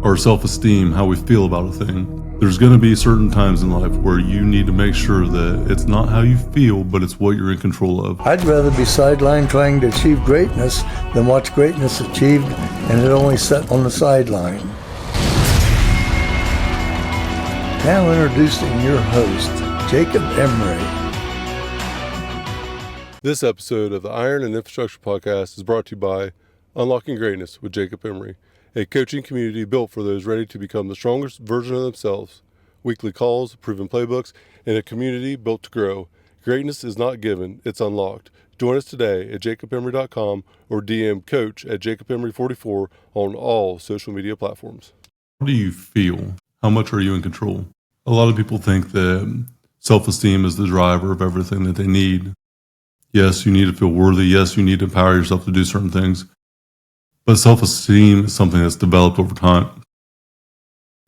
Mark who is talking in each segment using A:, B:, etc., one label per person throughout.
A: our self-esteem, how we feel about a thing. There's going to be certain times in life where you need to make sure that it's not how you feel, but it's what you're in control of.
B: I'd rather be sidelined trying to achieve greatness than watch greatness achieved and it only set on the sideline. Now introducing your host, Jacob Emery.
C: This episode of the Iron and Infrastructure Podcast is brought to you by Unlocking Greatness with Jacob Emery, a coaching community built for those ready to become the strongest version of themselves. Weekly calls, proven playbooks, and a community built to grow. Greatness is not given, it's unlocked. Join us today at jacobemery.com or DM coach at jacobemery44 on all social media platforms.
A: How do you feel? How much are you in control? A lot of people think that self-esteem is the driver of everything that they need. Yes, you need to feel worthy. Yes, you need to empower yourself to do certain things. But self-esteem is something that's developed over time.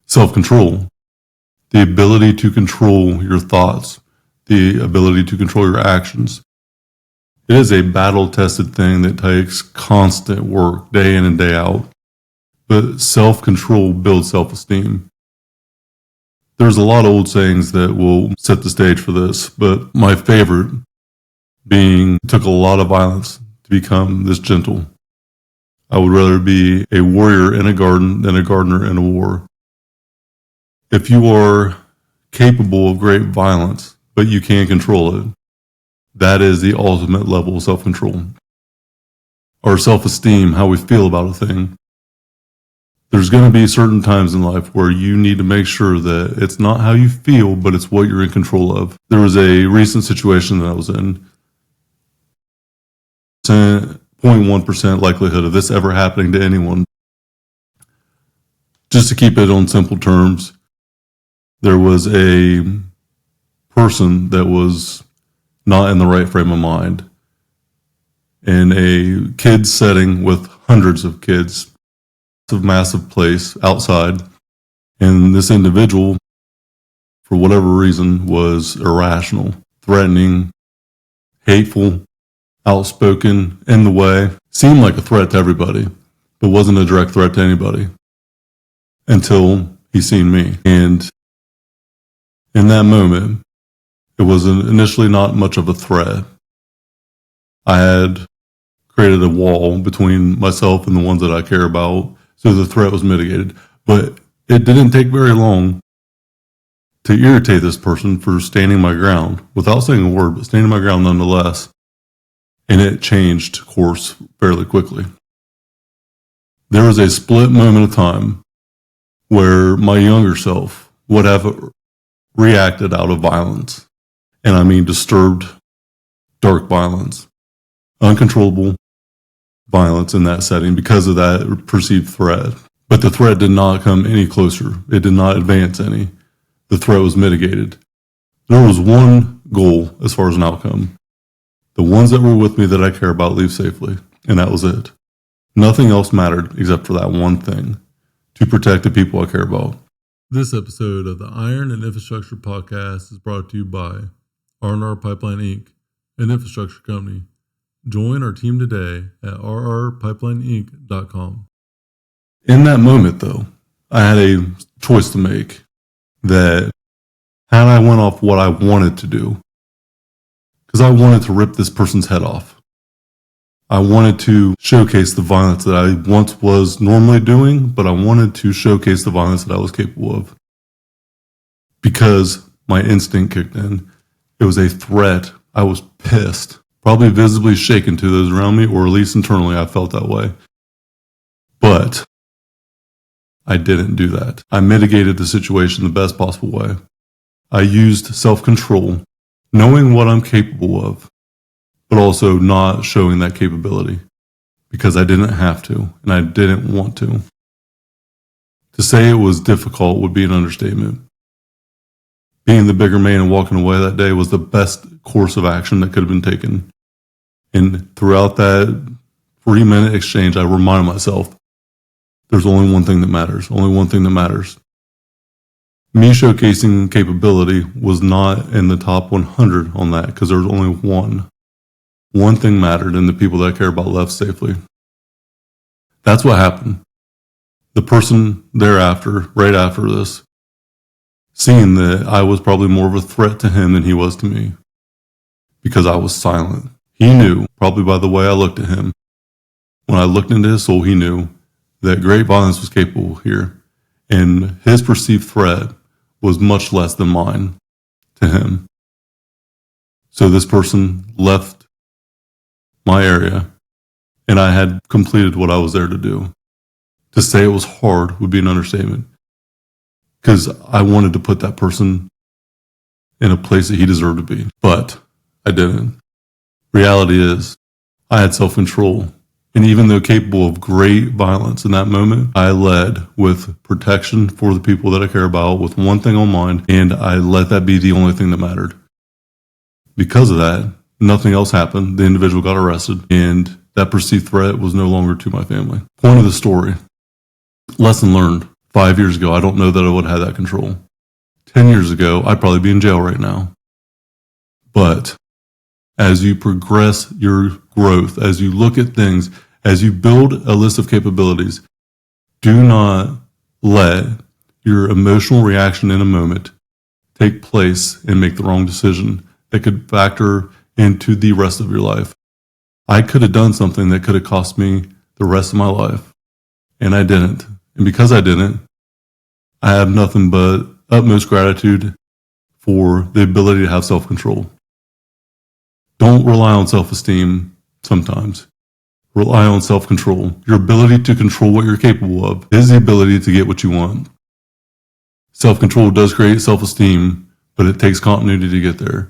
A: Self-control, the ability to control your thoughts, the ability to control your actions. It is a battle-tested thing that takes constant work, day in and day out. But self-control builds self-esteem. There's a lot of old sayings that will set the stage for this, but my favorite being, it took a lot of violence to become this gentle. I would rather be a warrior in a garden than a gardener in a war. If you are capable of great violence, but you can't control it, that is the ultimate level of self-control. Our self-esteem, how we feel about a thing. There's going to be certain times in life where you need to make sure that it's not how you feel, but it's what you're in control of. There was a recent situation that I was in. 0.1% likelihood of this ever happening to anyone. Just to keep it on simple terms, there was a person that was not in the right frame of mind in a kids setting with hundreds of kids, a massive place outside, and this individual, for whatever reason, was irrational, threatening, hateful, outspoken, in the way, seemed like a threat to everybody, but wasn't a direct threat to anybody until he seen me. And in that moment, it was initially not much of a threat. I had created a wall between myself and the ones that I care about, so the threat was mitigated. But it didn't take very long to irritate this person for standing my ground, without saying a word, but standing my ground nonetheless. And it changed course fairly quickly. There was a split moment of time where my younger self would have reacted out of violence. And I mean disturbed, dark violence, uncontrollable violence in that setting because of that perceived threat. But the threat did not come any closer. It did not advance any. The threat was mitigated. There was one goal as far as an outcome. The ones that were with me that I care about leave safely, and that was it. Nothing else mattered except for that one thing, to protect the people I care about. This episode of the Iron and Infrastructure Podcast is brought to you by R&R Pipeline Inc., an infrastructure company. Join our team today at rrpipelineinc.com. In that moment, though, I had a choice to make that had I went off what I wanted to do, because I wanted to rip this person's head off. I wanted to showcase the violence that I once was normally doing, but I wanted to showcase the violence that I was capable of. Because my instinct kicked in. It was a threat. I was pissed. Probably visibly shaken to those around me, or at least internally I felt that way. But I didn't do that. I mitigated the situation the best possible way. I used self-control, knowing what I'm capable of, but also not showing that capability because I didn't have to and I didn't want to. To say it was difficult would be an understatement. Being the bigger man and walking away that day was the best course of action that could have been taken. And throughout that 3-minute exchange, I reminded myself, there's only one thing that matters, only one thing that matters. Me showcasing capability was not in the top 100 on that because there was only one. One thing mattered, and the people that I care about left safely. That's what happened. The person thereafter, right after this, seeing that I was probably more of a threat to him than he was to me, because I was silent. He knew, probably by the way I looked at him. When I looked into his soul, he knew that great violence was capable here, and his perceived threat was much less than mine to him. So this person left my area, and I had completed what I was there to do. To say it was hard would be an understatement, because I wanted to put that person in a place that he deserved to be, but I didn't. Reality is, I had self-control, and even though capable of great violence in that moment, I led with protection for the people that I care about, with one thing on mind, and I let that be the only thing that mattered. Because of that, nothing else happened. The individual got arrested, and that perceived threat was no longer to my family. Point of the story. Lesson learned. 5 years ago, I don't know that I would have had that control. 10 years ago, I'd probably be in jail right now. But as you progress your growth, as you look at things, as you build a list of capabilities, do not let your emotional reaction in a moment take place and make the wrong decision that could factor into the rest of your life. I could have done something that could have cost me the rest of my life, and I didn't. And because I didn't, I have nothing but utmost gratitude for the ability to have self-control. Don't rely on self-esteem sometimes. Rely on self-control. Your ability to control what you're capable of is the ability to get what you want. Self-control does create self-esteem, but it takes continuity to get there.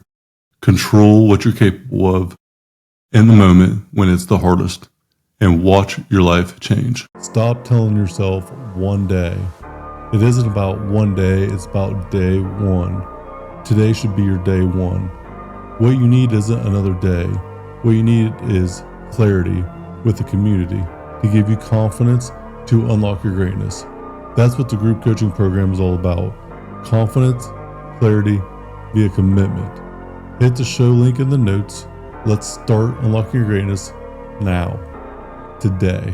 A: Control what you're capable of in the moment when it's the hardest, and watch your life change. Stop telling yourself one day. It isn't about one day, it's about day one. Today should be your day one. What you need isn't another day. What you need is clarity with the community to give you confidence to unlock your greatness. That's what the group coaching program is all about. Confidence, clarity, via commitment. Hit the show link in the notes. Let's start unlocking your greatness now, today.